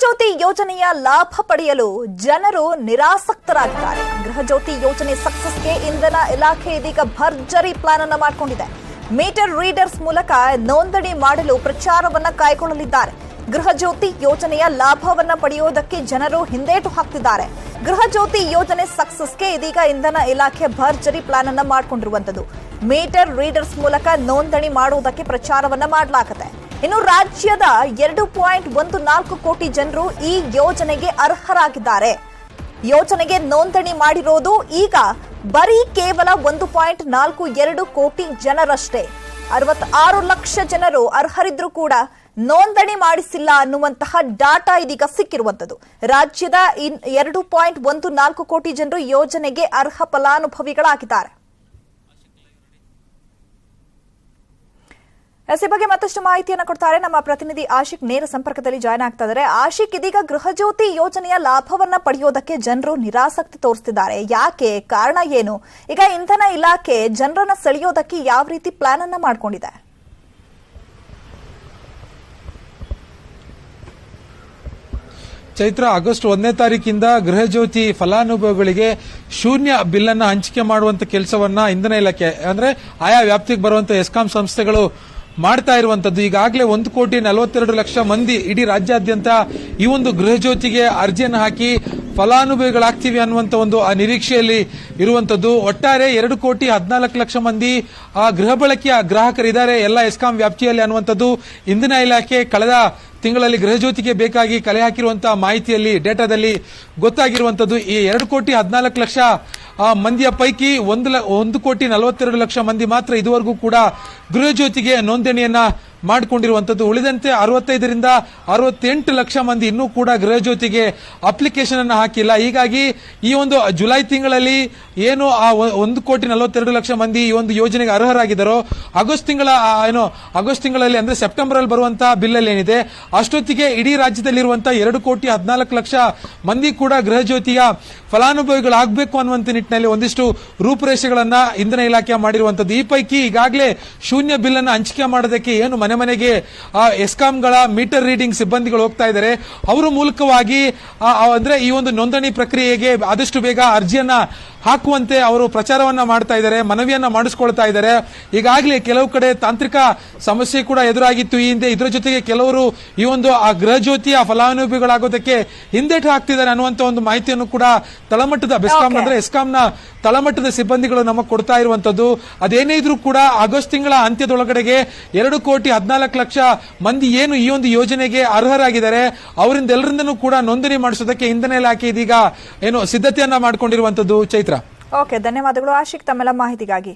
ಗೃಹಜ್ಯೋತಿ ಯೋಜನೆಯ ಲಾಭ ಪಡೆಯಲು ಜನರು ನಿರಾಸಕ್ತರಾಗಿದ್ದಾರೆ. ಗೃಹಜ್ಯೋತಿ ಯೋಜನೆ ಸಕ್ಸಸ್ಗೆ ಇಂಧನ ಇಲಾಖೆ ಇದೀಗ ಭರ್ಜರಿ ಪ್ಲಾನ್ ಅನ್ನು ಮಾಡಿಕೊಂಡಿದೆ. ಮೀಟರ್ ರೀಡರ್ಸ್ ಮೂಲಕ ನೋಂದಣಿ ಮಾಡಲು ಪ್ರಚಾರವನ್ನ ಕೈಗೊಳ್ಳಲಿದ್ದಾರೆ. ಗೃಹಜ್ಯೋತಿ ಯೋಜನೆಯ ಲಾಭವನ್ನ ಪಡೆಯುವುದಕ್ಕೆ ಜನರು ಹಿಂದೇಟು ಹಾಕ್ತಿದ್ದಾರೆ. ಗೃಹಜ್ಯೋತಿ ಯೋಜನೆ ಸಕ್ಸಸ್ಗೆ ಇದೀಗ ಇಂಧನ ಇಲಾಖೆ ಭರ್ಜರಿ ಪ್ಲಾನ್ ಅನ್ನ ಮಾಡಿಕೊಂಡಿರುವಂತದ್ದು. ಮೀಟರ್ ರೀಡರ್ಸ್ ಮೂಲಕ ನೋಂದಣಿ ಮಾಡುವುದಕ್ಕೆ ಪ್ರಚಾರವನ್ನ ಮಾಡಲಾಗುತ್ತೆ. ಇನ್ನು ರಾಜ್ಯದ 2.14 ಕೋಟಿ ಜನರು ಈ ಯೋಜನೆಗೆ ಅರ್ಹರಾಗಿದ್ದಾರೆ. ಯೋಜನೆಗೆ ನೋಂದಣಿ ಮಾಡಿರೋದು ಈಗ ಬರೀ ಕೇವಲ 1.42 ಕೋಟಿ ಜನರಷ್ಟೇ. 66 ಲಕ್ಷ ಜನರು ಅರ್ಹರಿದ್ರೂ ಕೂಡ ನೋಂದಣಿ ಮಾಡಿಸಿಲ್ಲ ಅನ್ನುವಂತಹ ಡಾಟಾ ಇದೀಗ ಸಿಕ್ಕಿರುವಂತದ್ದು. ರಾಜ್ಯದ 2.14 ಕೋಟಿ ಜನರು ಯೋಜನೆಗೆ ಅರ್ಹ ಫಲಾನುಭವಿಗಳಾಗಿದ್ದಾರೆ. ಈ ಬಗ್ಗೆ ಮತ್ತಷ್ಟು ಮಾಹಿತಿಯನ್ನು ಕೊಡ್ತಾರೆ ನಮ್ಮ ಪ್ರತಿನಿಧಿ ಆಶಿಕ್. ನೇರ ಸಂಪರ್ಕದಲ್ಲಿ ಜಾಯ್ನ್ ಆಗ್ತಾ ಇದ್ದಾರೆ. ಆಶಿಕ್, ಇದೀಗ ಗೃಹಜ್ಯೋತಿ ಯೋಜನೆಯ ಲಾಭವನ್ನ ಪಡೆಯೋದಕ್ಕೆ ಜನರು ನಿರಾಸಕ್ತಿ ತೋರಿಸ್ತಿದ್ದಾರೆ. ಯಾಕೆ? ಕಾರಣ ಏನು? ಈಗ ಇಂಧನ ಇಲಾಖೆ ಜನರನ್ನ ಸೆಳೆಯೋದಕ್ಕೆ ಯಾವ ರೀತಿ ಪ್ಲಾನ್ ಅನ್ನ ಮಾಡ್ಕೊಂಡಿದೆ? ಚೈತ್ರ, ಆಗಸ್ಟ್ 1ನೇ ತಾರೀಕಿಂದ ಗೃಹಜ್ಯೋತಿ ಫಲಾನುಭವಿಗಳಿಗೆ ಶೂನ್ಯ ಬಿಲ್ ಅನ್ನ ಹಂಚಿಕೆ ಮಾಡುವಂತ ಕೆಲಸವನ್ನ ಇಂಧನ ಇಲಾಖೆ ಅಂದ್ರೆ ಆಯಾ ವ್ಯಾಪ್ತಿಗೆ ಬರುವಂತ ಎಸ್ಕಾಂ ಸಂಸ್ಥೆಗಳು ಮಾಡ್ತಾ ಇರುವಂತದ್ದು. ಈಗಾಗಲೇ 1.42 ಲಕ್ಷ ಮಂದಿ ಇಡೀ ರಾಜ್ಯಾದ್ಯಂತ ಈ ಒಂದು ಗೃಹಜ್ಯೋತಿಗೆ ಅರ್ಜಿಯನ್ನು ಹಾಕಿ ಫಲಾನುಭವಿಗಳಾಗ್ತೀವಿ ಅನ್ನುವಂತ ಒಂದು ಆ ನಿರೀಕ್ಷೆಯಲ್ಲಿ ಇರುವಂತದ್ದು. ಒಟ್ಟಾರೆ 2.14 ಲಕ್ಷ ಮಂದಿ ಆ ಗೃಹ ಬಳಕೆಯ ಗ್ರಾಹಕರಿದ್ದಾರೆ ಎಲ್ಲ ಎಸ್ಕಾಂ ವ್ಯಾಪ್ತಿಯಲ್ಲಿ ಅನ್ನುವಂಥದ್ದು ಇಂಧನ ಇಲಾಖೆ ಕಳೆದ ತಿಂಗಳಲ್ಲಿ ಗೃಹಜ್ಯೋತಿಗೆ ಬೇಕಾಗಿ ಕಲೆ ಹಾಕಿರುವಂತಹ ಮಾಹಿತಿಯಲ್ಲಿ ಡೇಟಾದಲ್ಲಿ ಗೊತ್ತಾಗಿರುವಂತದ್ದು. ಈ 2.14 ಲಕ್ಷ ಮಂದಿಯ ಪೈಕಿ 1.42 ಲಕ್ಷ ಮಂದಿ ಮಾತ್ರ ಇದುವರೆಗೂ ಕೂಡ ಗೃಹಜ್ಯೋತಿಗೆ ನೋಂದಣಿಯನ್ನ ಮಾಡಿಕೊಂಡಿರುವಂತದ್ದು. ಉಳಿದಂತೆ 65ರಿಂದ 68 ಲಕ್ಷ ಮಂದಿ ಇನ್ನೂ ಕೂಡ ಗೃಹಜ್ಯೋತಿಗೆ ಅಪ್ಲಿಕೇಶನ್ ಅನ್ನು ಹಾಕಿಲ್ಲ. ಹೀಗಾಗಿ ಈ ಒಂದು ಜುಲೈ ತಿಂಗಳಲ್ಲಿ ಏನು ಆ 1.42 ಲಕ್ಷ ಮಂದಿ ಈ ಒಂದು ಯೋಜನೆಗೆ ಅರ್ಹರಾಗಿದ್ದಾರೋ ಆಗಸ್ಟ್ ತಿಂಗಳಲ್ಲಿ ಅಂದ್ರೆ ಸೆಪ್ಟೆಂಬರ್ ಅಲ್ಲಿ ಬರುವಂತಹ ಬಿಲ್ ಅಲ್ಲಿ ಏನಿದೆ ಅಷ್ಟೊತ್ತಿಗೆ ಇಡೀ ರಾಜ್ಯದಲ್ಲಿರುವಂತಹ 2.14 ಲಕ್ಷ ಮಂದಿ ಕೂಡ ಗೃಹಜ್ಯೋತಿಯ ಫಲಾನುಭವಿಗಳಾಗಬೇಕು ಅನ್ನುವಂತ ನಿಟ್ಟಿನಲ್ಲಿ ಒಂದಿಷ್ಟು ರೂಪುರೇಷೆಗಳನ್ನ ಇಂಧನ ಇಲಾಖೆ ಮಾಡಿರುವಂತದ್ದು. ಈ ಪೈಕಿ ಈಗಾಗಲೇ ಶೂನ್ಯ ಬಿಲ್ ಅನ್ನು ಹಂಚಿಕೆ ಮಾಡೋದಕ್ಕೆ ಏನು ಮನೆಗೆ ಎಸ್ಕಾಂಗಳ ಮೀಟರ್ ರೀಡಿಂಗ್ ಸಿಬ್ಬಂದಿಗಳು ಹೋಗ್ತಾ ಇದ್ದಾರೆ. ಅವರ ಮೂಲಕವಾಗಿ ಅಂದ್ರೆ ಈ ಒಂದು ನೋಂದಣಿ ಪ್ರಕ್ರಿಯೆಗೆ ಆದಷ್ಟು ಬೇಗ ಅರ್ಜಿಯನ್ನ ಹಾಕುವಂತೆ ಅವರು ಪ್ರಚಾರವನ್ನ ಮಾಡ್ತಾ ಇದ್ದಾರೆ, ಮನವಿಯನ್ನ ಮಾಡಿಸ್ಕೊಳ್ತಾ ಇದ್ದಾರೆ. ಈಗಾಗಲೇ ಕೆಲವು ಕಡೆ ತಾಂತ್ರಿಕ ಸಮಸ್ಯೆ ಕೂಡ ಎದುರಾಗಿತ್ತು ಈ ಹಿಂದೆ. ಇದರ ಜೊತೆಗೆ ಕೆಲವರು ಈ ಒಂದು ಆ ಗೃಹಜ್ಯೋತಿಯ ಫಲಾನುಭವಿಗಳಾಗೋದಕ್ಕೆ ಹಿಂದೇಟು ಹಾಕ್ತಿದ್ದಾರೆ ಅನ್ನುವಂತ ಒಂದು ಮಾಹಿತಿಯನ್ನು ಕೂಡ ತಳಮಟ್ಟದ ಬೆಸ್ಕಾಂ ಅಂದ್ರೆ ಎಸ್ಕಾಂನ ತಳಮಟ್ಟದ ಸಿಬ್ಬಂದಿಗಳು ನಮಗೆ ಕೊಡ್ತಾ ಇರುವಂತದ್ದು. ಅದೇನೇ ಇದ್ರೂ ಕೂಡ ಆಗಸ್ಟ್ ತಿಂಗಳ ಅಂತ್ಯದೊಳಗಡೆಗೆ 2.14 ಲಕ್ಷ ಮಂದಿ ಏನು ಈ ಒಂದು ಯೋಜನೆಗೆ ಅರ್ಹರಾಗಿದ್ದಾರೆ ಅವರಿಂದ ಎಲ್ಲರಿಂದನೂ ಕೂಡ ನೋಂದಣಿ ಮಾಡಿಸೋದಕ್ಕೆ ಇಂಧನ ಇಲಾಖೆ ಇದೀಗ ಏನು ಸಿದ್ಧತೆಯನ್ನ ಮಾಡಿಕೊಂಡಿರುವಂತದ್ದು. ಚೈತ್ರ, ಓಕೆ, ಧನ್ಯವಾದಗಳು ಆಶಿಕ್ ತಮ್ಮೆಲ್ಲ ಮಾಹಿತಿಗಾಗಿ.